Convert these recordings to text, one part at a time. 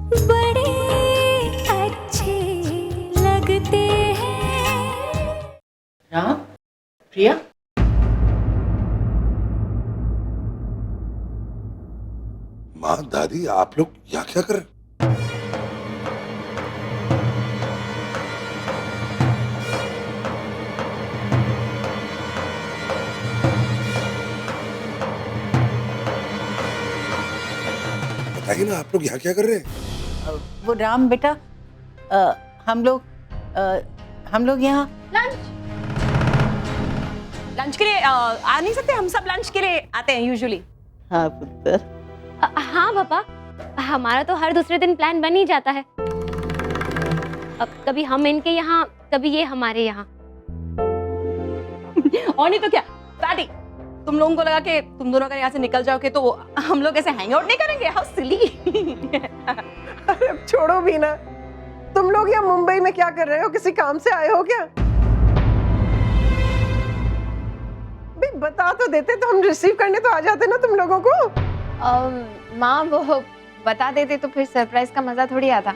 बड़े अच्छे लगते हैं। राम, प्रिया, माँ, दादी, आप लोग यहाँ क्या कर रहे हैं? बताइए ना, आप लोग यहाँ क्या कर रहे हैं? वो राम बेटा, हम लोग यहाँ लंच के लिए आ नहीं सकते? हम सब लंच के लिए आते हैं यूजुअली। हाँ पुत्र, हाँ पापा, हमारा तो हर दूसरे दिन प्लान बन ही जाता है। अब कभी हम इनके यहाँ, कभी ये हमारे यहाँ। और नहीं तो क्या दादी, तुम लोगों को लगा कि तुम दोनों अगर यहाँ से निकल जाओगे तो हम लोग ऐसे हैंग आउट नहीं करेंगे? How silly. अरे अब छोड़ो भी ना, तुम लोग यहाँ मुंबई में क्या कर रहे हो? किसी काम से आए हो क्या? भी बता तो देते तो हम रिसीव करने तो आ जाते ना तुम लोगों को। माँ वो बता देते तो फिर सरप्राइज का मजा थोड़ी आता।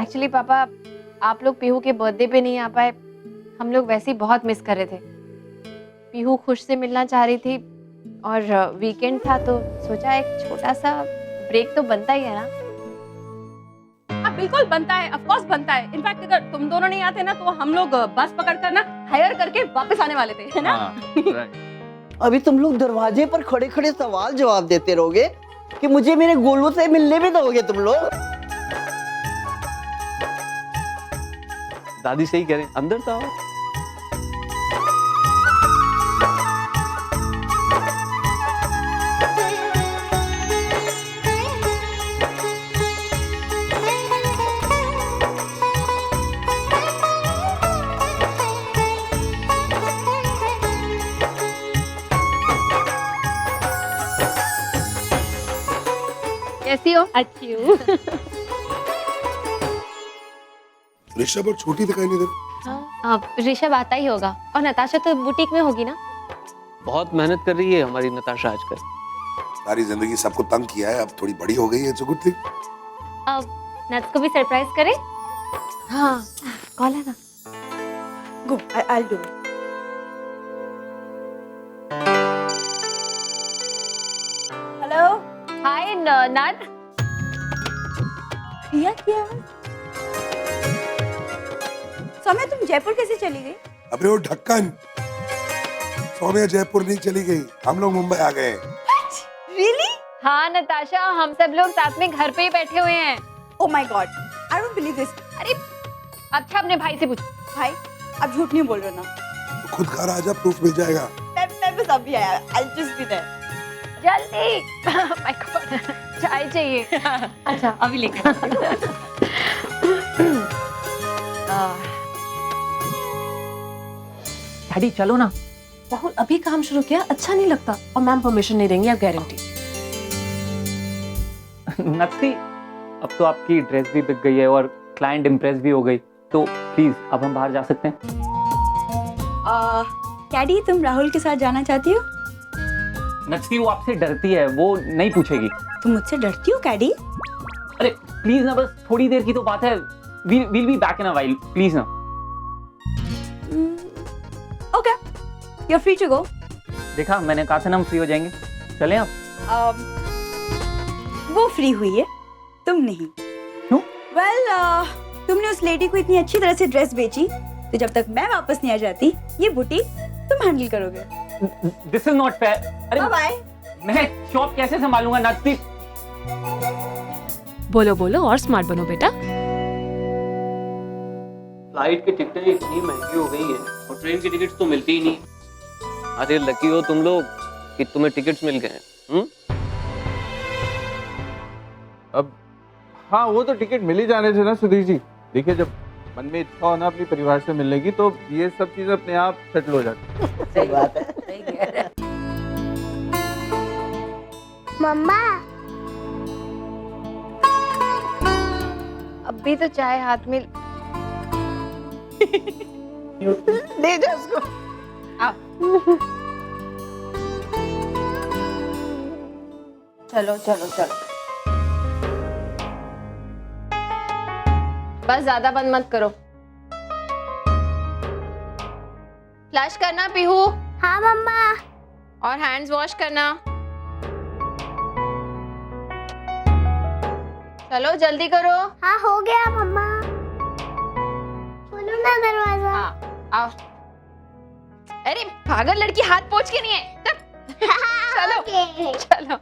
एक्चुअली पापा, आप लोग पीहू के बर्थडे पे नहीं आ पाए, हम लोग वैसे ही बहुत मिस कर रहे थे। पीहू खुश से मिलना चाह रही थी और वीकेंड था तो सोचा एक छोटा सा ब्रेक तो बनता ही है ना। हाँ बिल्कुल बनता है, ऑफ कोर्स बनता है। इनफैक्ट अगर तुम दोनों नहीं आते ना तो हम लोग बस पकड़कर ना हायर करके वापस आने वाले थे, है ना? अभी तुम लोग दरवाजे पर खड़े खड़े सवाल जवाब देते रहोगे कि मुझे मेरे गोलू से मिलने भी दोगे तुम लोग? दादी सही कह रहे हैं, अंदर तो आओ। कैसी हो? अच्छी हूँ। ऋषभ और छोटी दिखाई नहीं दे रही। अब ऋषभ आता ही होगा और नताशा तो बुटीक में होगी ना। बहुत मेहनत कर रही है हमारी नताशा आजकल। सारी जिंदगी सबको तंग किया है, अब थोड़ी बड़ी हो गई है, इट्स अ गुड थिंग। अब नट्स को भी सरप्राइज करें? हाँ, कॉल है ना। Go, I'll do it. Hello hi नट। प्रिया क्या? समय तुम जयपुर कैसे चली गई? अबे वो ढक्कन, सौम्या जयपुर नहीं चली गई, हम लोग मुंबई आ गए। रियली? हाँ नताशा, हम सब लोग साथ में घर पे ही बैठे हुए हैं। Oh my God, I don't believe this. अरे अच्छा, अपने भाई से पूछ। भाई अब झूठ नहीं बोल रहे ना? तो खुद घर आजा, प्रूफ मिल जाएगा। मैं बस अभी आया, आई जस्ट बी देयर। जल्दी। माय गॉड, चाय चाहिए। अच्छा अभी लेकर आती हूँ। डैडी चलो ना। राहुल अभी काम शुरू किया, अच्छा नहीं लगता और मैम परमिशन नहीं देंगी, आप गारंटी। नत्सी, अब तो आपकी ड्रेस भी बिक गई है और क्लाइंट इम्प्रेस भी हो गई, तो प्लीज अब हम बाहर जा सकते हैं। कैडी, तुम राहुल के साथ जाना चाहती हो? नत्सी वो आपसे डरती है, वो नहीं पूछेगी। तुम मुझसे डरती हो कैडी? अरे प्लीज ना, बस थोड़ी देर की तो बात है। we'll be back in a while, please ना। Okay, you are free to go. देखा, मैंने कहा था ना हम फ्री हो जाएंगे। चलें आप? वो फ्री हुई है, तुम नहीं। क्यों? वेल, तुमने उस लेडी को इतनी अच्छी तरह से ड्रेस बेची, तो जब तक मैं वापस नहीं आ जाती ये बुटीक तुम हैंडल करोगे। This is not fair. अरे बाय। मैं शॉप कैसे संभालूंगा नत्सी? बोलो बोलो और स्मार्ट बनो बेटा। फ्लाइट की टिकटें इतनी महंगी हो गई हैं और ट्रेन की टिकट्स तो मिलती ही नहीं। अरे लकी हो तुम लोग कि तुम्हें टिकट्स मिल गए हैं। अब हाँ, वो तो टिकट मिल ही जाने थे ना सुधीर जी। देखिए, जब मन में इच्छा हो ना अपनी परिवार से मिलने की, तो ये सब चीजें अपने आप सेटल हो जाती है। सही बात है। मम्मा अभी तो चाय हाथ में दे जा उसको। चलो चलो चलो। बस ज्यादा बंद मत करो। फ्लश करना पीहू। हाँ मम्मा। और हैंड्स वॉश करना। चलो जल्दी करो। हाँ हो गया मम्मा। खोलो ना दरवाजा। हाँ आओ। अरे पागल लड़की, हाथ पोंछ के नहीं है। चलो चलो।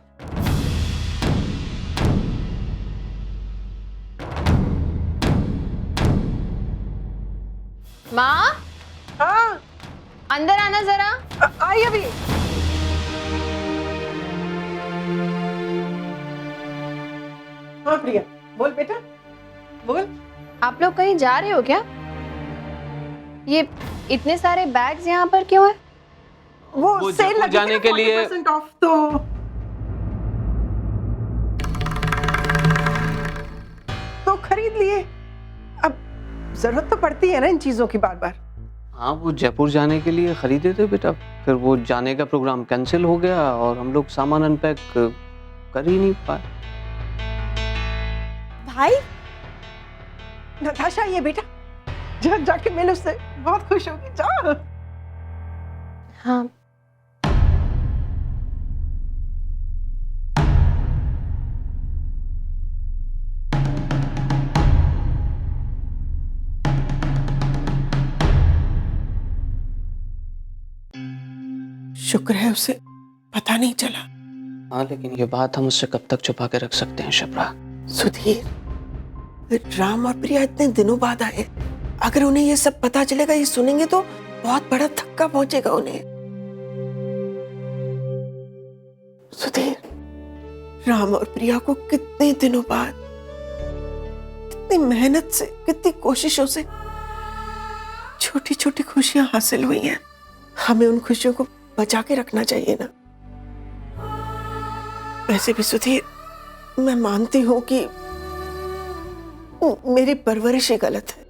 माँ हाँ अंदर आना जरा। आई अभी। हाँ प्रिया बोल बेटा बोल। आप लोग कहीं जा रहे हो क्या? ये इतने सारे बैग्स यहाँ पर क्यों है? वो सेल जयपुर लगी जाने है के लिए 40% ऑफ तो खरीद लिए। अब जरूरत तो पड़ती है ना इन चीजों की बार बार। हाँ वो जयपुर जाने के लिए खरीदे थे बेटा, फिर वो जाने का प्रोग्राम कैंसिल हो गया और हम लोग सामान अनपैक कर ही नहीं पाए। भाई नताशा ये बेटा जाके मिल उससे, बहुत खुश होगी। जा। हाँ शुक्र है उसे पता नहीं चला। हाँ लेकिन ये बात हम उससे कब तक छुपा के रख सकते हैं शिप्रा? सुधीर, राम और प्रिया इतने दिनों बाद आए, अगर उन्हें ये सब पता चलेगा, ये सुनेंगे तो बहुत बड़ा धक्का पहुंचेगा उन्हें। सुधीर, राम और प्रिया को कितने दिनों बाद, कितनी मेहनत से, कितनी कोशिशों से छोटी छोटी खुशियां हासिल हुई हैं। हमें उन खुशियों को बचा के रखना चाहिए ना। वैसे भी सुधीर, मैं मानती हूं कि मेरी परवरिश ही गलत है।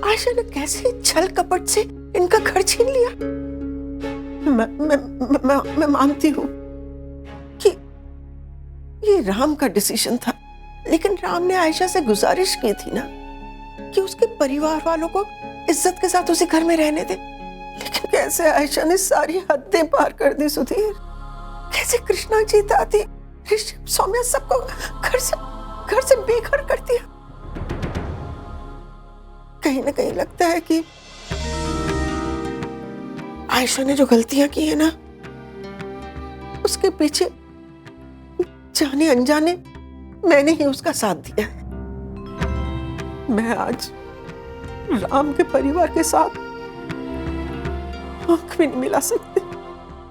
आयशा ने कैसे छल कपट से इनका घर छीन लिया। मैं मानती हूं कि ये राम का डिसीजन था, लेकिन राम ने आयशा से गुजारिश की थी ना कि उसके परिवार वालों को इज्जत के साथ उसी घर में रहने दे। लेकिन कैसे आयशा ने सारी हदें पार कर दी सुधीर। कैसे कृष्णा जी, दादी, ऋषभ, सौम्या सबको घर से बेघर कर दिया। कहीं ना कहीं लगता है कि आयशा ने जो गलतियां की है ना, उसके पीछे जाने अनजाने मैंने ही उसका साथ दिया है। मैं आज राम के परिवार के साथ आंख भी नहीं मिला सकती।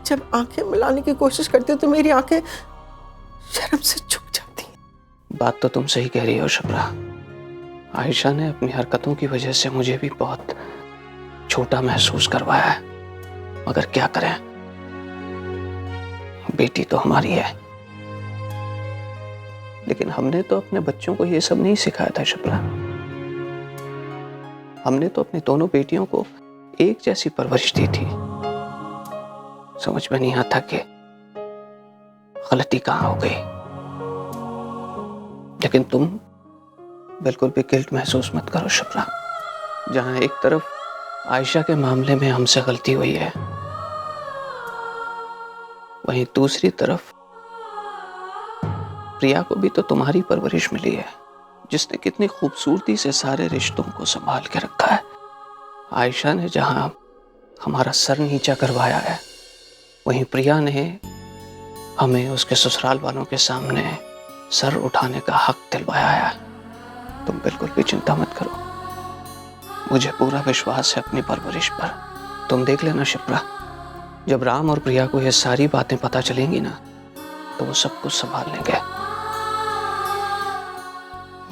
जब आंखें मिलाने की कोशिश करती हूँ तो मेरी आंखें शर्म से झुक जाती हैं। बात तो तुम सही कह रही हो शिप्रा। आयशा ने अपनी हरकतों की वजह से मुझे भी बहुत छोटा महसूस करवाया है, मगर क्या करें, बेटी तो हमारी है। लेकिन हमने तो अपने बच्चों को ये सब नहीं सिखाया था शिप्रा। हमने तो अपनी दोनों बेटियों को एक जैसी परवरिश दी थी। समझ में नहीं आता कि गलती कहां हो गई। लेकिन तुम बिल्कुल भी गिल्ट महसूस मत करो शिप्रा। जहां एक तरफ आयशा के मामले में हमसे गलती हुई है, वहीं दूसरी तरफ प्रिया को भी तो तुम्हारी परवरिश मिली है, जिसने कितनी खूबसूरती से सारे रिश्तों को संभाल के रखा है। आयशा ने जहां हमारा सर नीचा करवाया है, वहीं प्रिया ने हमें उसके ससुराल वालों के सामने सर उठाने का हक दिलवाया है। तुम बिल्कुल भी चिंता मत करो, मुझे पूरा विश्वास है अपनी परवरिश पर। तुम देख लेना शिप्रा, जब राम और प्रिया को ये सारी बातें पता चलेंगी ना, तो वो सब कुछ संभाल लेंगे।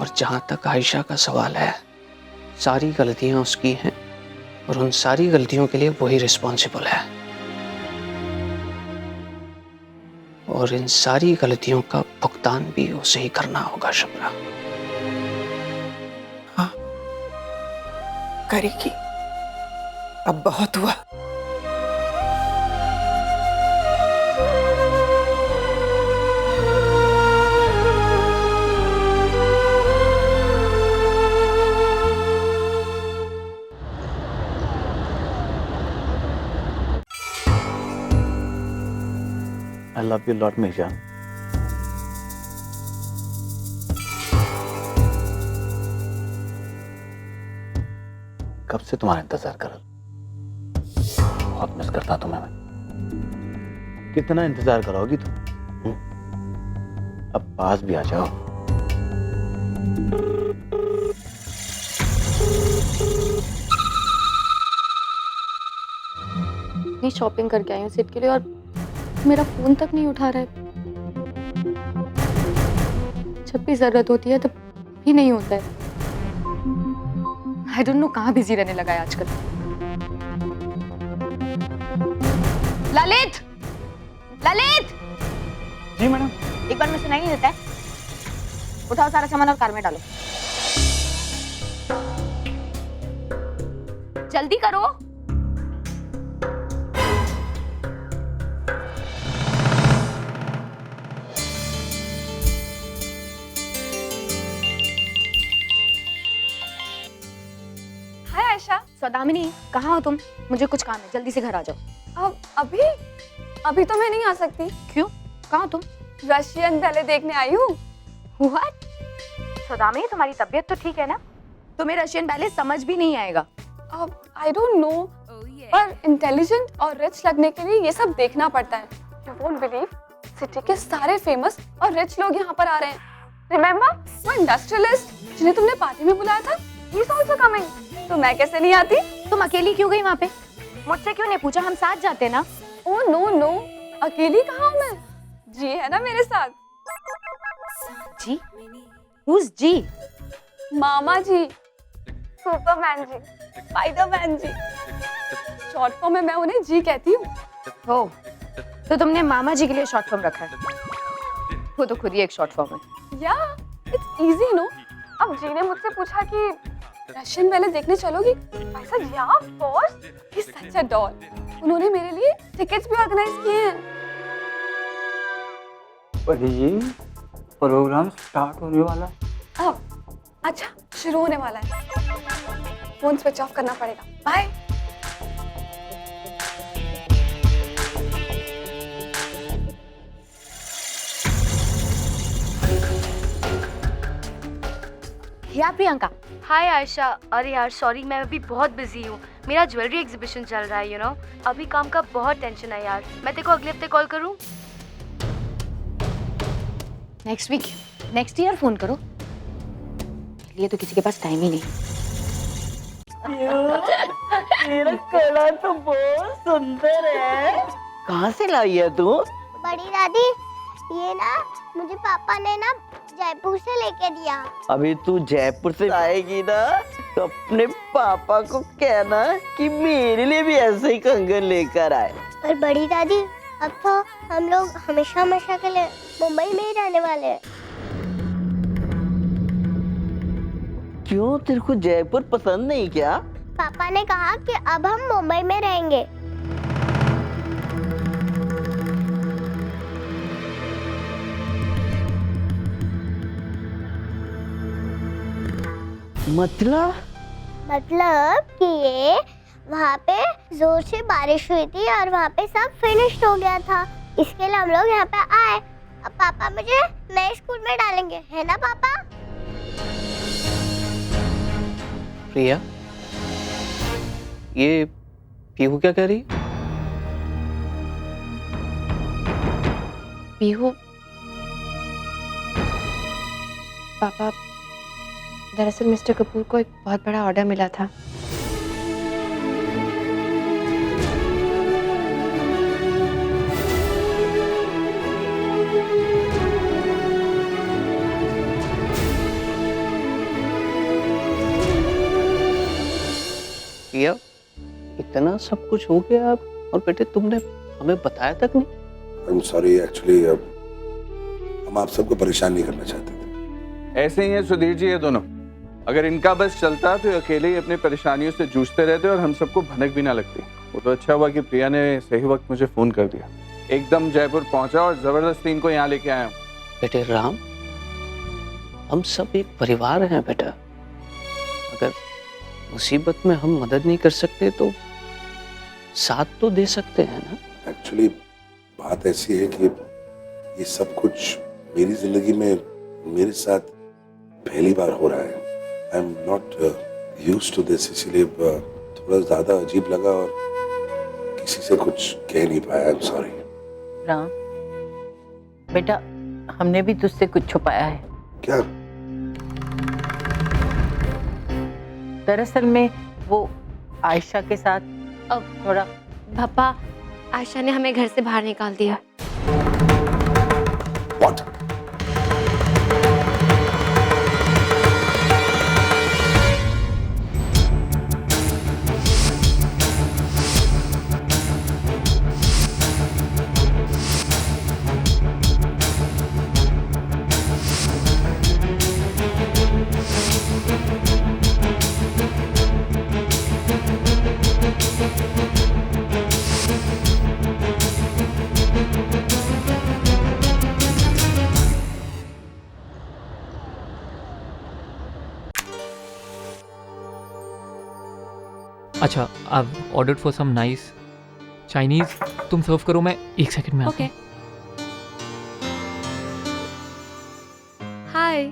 और जहां तक आयशा का सवाल है, सारी गलतियां उसकी हैं और उन सारी गलतियों के लिए वही रिस्पॉन्सिबल है। और इन सारी गलतियों का भुगतान भी उसे ही करना होगा शिप्रा। हाँ करेगी, अब बहुत हुआ। You lot Meezan. कब से तुम्हारा इंतजार कर रहा, बहुत मिस करता तुम्हें मैं। कितना इंतजार करोगी तुम? अब पास भी आ जाओ। इतनी शॉपिंग करके आई हूँ सिट के लिए और मेरा फोन तक नहीं उठा रहा है। जब भी जरूरत होती है तब भी नहीं होता है। आई डोंट नो कहाँ बिजी रहने लगा है आजकल। ललित, ललित! जी मैडम। एक बार में सुनाई नहीं देता है? उठाओ सारा सामान और कार में डालो। जल्दी करो। हाय आयशा। सौदामिनी, कहाँ हो तुम? मुझे कुछ काम है, जल्दी से घर आ जाओ। अब अभी तो मैं नहीं आ सकती। क्यों? कहाँ हो तुम? रशियन बैले देखने आई हूँ। What? सौदामिनी, तुम्हारी तबीयत तो ठीक है ना? तुम्हें रशियन बैले समझ भी नहीं आएगा। अब आई डोंट नो, पर इंटेलिजेंट और रिच लगने के लिए ये सब देखना पड़ता है। यू वोंट बिलीव, सिटी के सारे फेमस और रिच लोग यहाँ पर आ रहे हैं। रिमेम्बर वो इंडस्ट्रियलिस्ट जिन्हें तुमने पार्टी में बुलाया था? He is also coming. तो मैं कैसे नहीं आती? तुम अकेली क्यों गई वहाँ पे? मुझसे क्यों नहीं पूछा? हम साथ जाते ना। ओह नो, अकेली कहाँ हूँ मैं? जी है ना मेरे साथ। जी? Who's जी? मामा जी, सुपरमैन जी, स्पाइडरमैन जी। शॉर्ट फॉर्म में मैं उन्हें जी कहती हूँ। हो, तो तुमने मामा जी के लिए शॉर्ट फॉर्म रखा है? वो तो खुद ही एक शॉर्ट फॉर्म है। या इट्स इजी नो। अब जी ने मुझसे पूछा कि रशियन बैले देखने चलोगी? I said yeah, of course. He's such a doll. उन्होंने मेरे लिए टिकट्स भी ऑर्गेनाइज किए हैं। ये प्रोग्राम स्टार्ट होने वाला है। अब अच्छा शुरू होने वाला है। फोन स्विच ऑफ करना पड़ेगा। बाय। या प्रियंका। हाय आयशा। अरे यार सॉरी, मैं अभी बहुत बिजी हूँ। मेरा ज्वेलरी एग्जीबिशन चल रहा है, यू नो। अभी काम का बहुत टेंशन है यार। मैं तेरे को अगले हफ्ते कॉल करूँ? Next week, next year phone करो। लिए तो किसी के पास टाइम ही नहीं। तेरा कला तो बहुत सुंदर है। कहाँ से लाई है तू? बड़ी दादी, ये ना मुझे पापा ने ना जयपुर से लेके दिया। अभी तू जयपुर से आएगी ना तो अपने पापा को कहना कि मेरे लिए भी ऐसे ही कंगन लेकर आए। पर बड़ी दादी, अब तो हम लोग हमेशा हमेशा के लिए मुंबई में ही रहने वाले हैं। क्यों, तेरे को जयपुर पसंद नहीं क्या? पापा ने कहा कि अब हम मुंबई में रहेंगे। मतलब कि ये वहाँ पे जोर से बारिश हुई थी और वहाँ पे सब फिनिश्ड हो गया था, इसके लिए हम लोग यहाँ पे आए। अब पापा मुझे नए स्कूल में डालेंगे, है ना पापा? प्रिया, ये पीहू क्या कह रही? पीहू, पापा, दरअसल मिस्टर कपूर को एक बहुत बड़ा ऑर्डर मिला था। प्रिया, इतना सब कुछ हो गया और बेटे तुमने हमें बताया तक नहीं? आई एम सॉरी, एक्चुअली हम आप सबको परेशान नहीं करना चाहते थे। ऐसे ही है सुधीर जी ये दोनों। अगर इनका बस चलता तो अकेले ही अपनी परेशानियों से जूझते रहते और हम सबको भनक भी ना लगती। वो तो अच्छा हुआ कि प्रिया ने सही वक्त मुझे फोन कर दिया। एकदम जयपुर पहुंचा और जबरदस्ती इनको यहाँ लेके आया हूँ। बेटे राम, हम सब एक परिवार हैं बेटा। अगर मुसीबत में हम मदद नहीं कर सकते तो साथ तो दे सकते हैं ना। एक्चुअली बात ऐसी है कि ये सब कुछ मेरी जिंदगी में मेरे साथ पहली बार हो रहा है। I am not used to this, इसीलिए थोड़ा ज्यादा अजीब लगा और किसी से कुछ कह नहीं पाया। I am sorry. राम बेटा, हमने भी तुझसे कुछ छुपाया है। क्या? दरअसल में वो आयशा के साथ अब थोड़ा पापा, आयशा ने हमें घर से बाहर निकाल दिया। What? अच्छा, I've ordered for some nice Chinese. तुम सर्व करो, मैं 1 सेकंड में आता हूँ। हाय,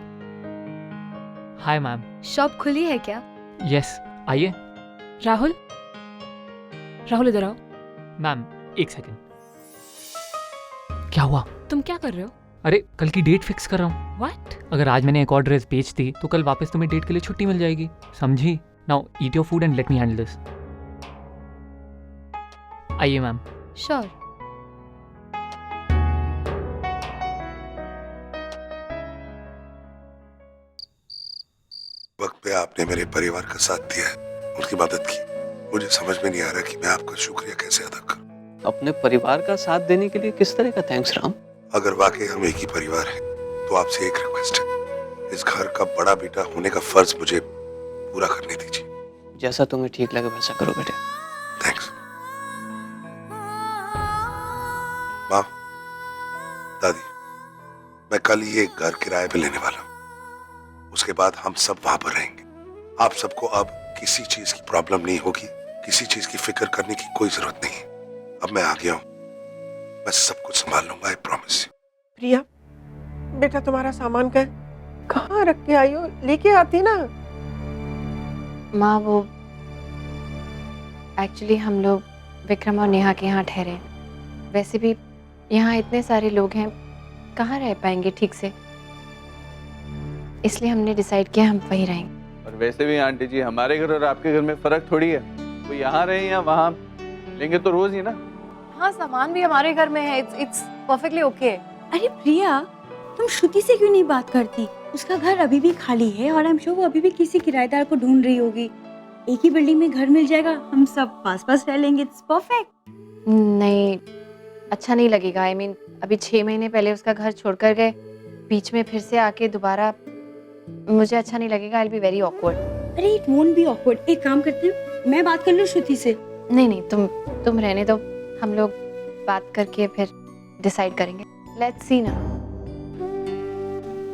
हाय मैम। शॉप खुली है क्या? यस, आइए। राहुल, राहुल इधर आओ। Ma'am 1 second. क्या हुआ? तुम क्या कर रहे हो? अरे कल की डेट फिक्स कर रहा हूँ। व्हाट? अगर आज मैंने एक और ड्रेस बेच दी तो कल वापस तुम्हें डेट के लिए छुट्टी मिल जाएगी, समझी? Now eat your food and let me handle this. आइए मैम। श्योर। वक्त पे आपने मेरे परिवार का साथ दिया है, उनकी मदद की। मुझे समझ में नहीं आ रहा कि मैं आपका शुक्रिया कैसे अदा करूं। अपने परिवार का साथ देने के लिए किस तरह का थैंक्स राम? अगर वाकई हम एक ही परिवार हैं, तो आपसे एक रिक्वेस्ट है, इस घर का बड़ा बेटा होने का फर्ज मुझे पूरा करने दीजिए। जैसा तुम्हें ठीक लगे वैसा करो बेटे। थैंक्स। माँ, दादी, मैं कल ये घर किराए पे लेने वाला हूँ। उसके बाद हम सब वहां पर रहेंगे। आप सबको अब किसी चीज की प्रॉब्लम नहीं होगी, किसी चीज की फिक्र करने की कोई जरूरत नहीं है। अब मैं आ गया हूँ, मैं सब कुछ संभाल लूंगा, आई प्रॉमिस। प्रिया, बेटा तुम्हारा सामान कहाँ रख के आई हो? लेके आती ना। माँ, वो एक्चुअली हम लोग विक्रम और नेहा के यहाँ ठहरे हैं। वैसे भी यहाँ इतने सारे लोग हैं, कहाँ रह पाएंगे ठीक से, इसलिए हमने डिसाइड किया हम वहीं रहेंगे। और वैसे भी आंटी जी, हमारे घर और आपके घर में फर्क थोड़ी है। वो यहाँ रहे या वहाँ लेंगे तो रोज ही ना। हाँ, सामान भी हमारे घर में है। It's perfectly okay. अरे प्रिया, तुम श्रुति से क्यों नहीं बात करती? उसका घर अभी भी खाली है और आई एम श्योर वो अभी भी किसी किराएदार को ढूंढ रही होगी। एक ही बिल्डिंग में घर मिल जाएगा, हम सब पास पास रह लेंगे। It's perfect. नहीं, अच्छा नहीं लगेगा। आई मीन अभी 6 महीने पहले उसका घर छोड़कर गए, बीच में फिर से आके दोबारा, मुझे अच्छा नहीं लगेगा। I will be very awkward. अरे इट वोंट बी ऑकवर्ड। एक काम करते हैं, मैं बात कर लूं श्रुति से। नहीं, तुम रहने दो, हम लोग बात करके फिर डिसाइड करेंगे। लेट्स सी ना,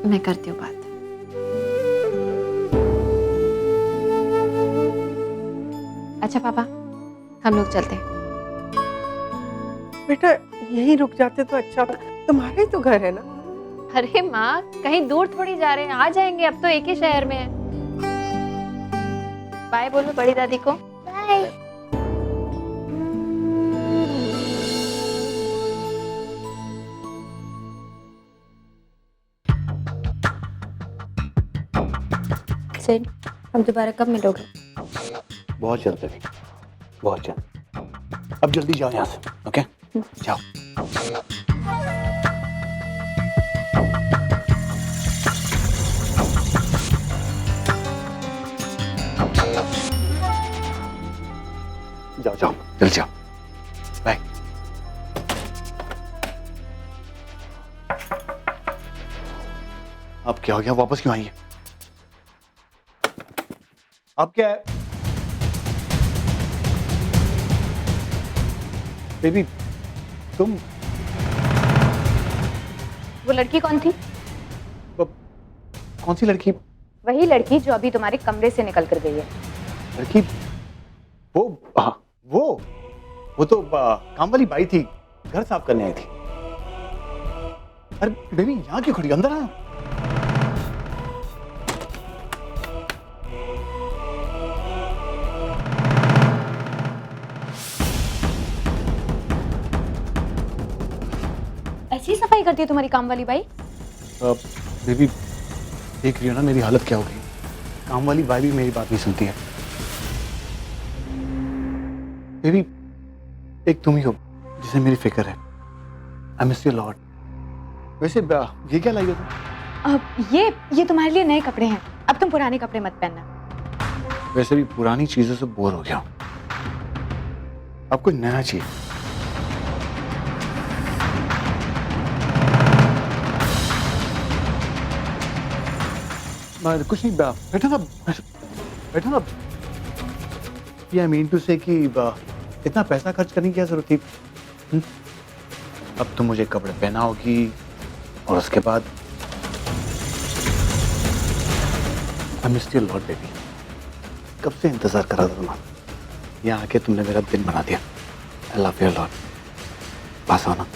मैं करती हूँ बात। अच्छा पापा, हम लोग चलते हैं। बेटा यहीं रुक जाते तो अच्छा था, तुम्हारा ही तो घर है ना। अरे माँ, कहीं दूर थोड़ी जा रहे हैं, आ जाएंगे। अब तो एक ही शहर में है। बाय बोलो बड़ी दादी को। बाय। सेठ, हम दोबारा कब मिलोगे? बहुत जल्द अभी, बहुत जल्द। अब जल्दी जाओ यहाँ से, ओके? जाओ। जाओ जाओ, जल्दी जाओ। बाय। अब क्या हो गया? वापस क्यों आई है? अब क्या है? बेबी, तुम वो लड़की कौन थी? कौन सी लड़की? वही लड़की जो अभी तुम्हारे कमरे से निकल कर गई है। लड़की? वो तो काम वाली बाई थी, घर साफ करने आई थी। अरे बेबी यहाँ क्यों खड़ी, अंदर आ। ऐसी सफाई करती है तुम्हारी काम वाली बाई? बेबी देख रही हो ना मेरी हालत क्या हो गई। काम वाली बाई भी मेरी बात नहीं सुनती है। बेबी एक तुम ही हो जिसे मेरी फिक्र है। I miss you lot. वैसे ये क्या लाई हो तुम? अब ये तुम्हारे लिए नए कपड़े हैं, अब तुम पुराने कपड़े मत पहनना। वैसे भी पुरानी चीजों से बोर हो गया हूं, अब कुछ नया चाहिए। कुछ नहीं, बैठो ना, बैठो ना। आई मीन टू से कि इतना पैसा खर्च करने की क्या जरूरत थी? अब तुम मुझे कपड़े पहनाओगी और उसके बाद I miss you lot baby. कब से इंतजार कर रहा था तुम्हारा, यहाँ आके तुमने मेरा दिन बना दिया। I love you lot. पास आओ ना।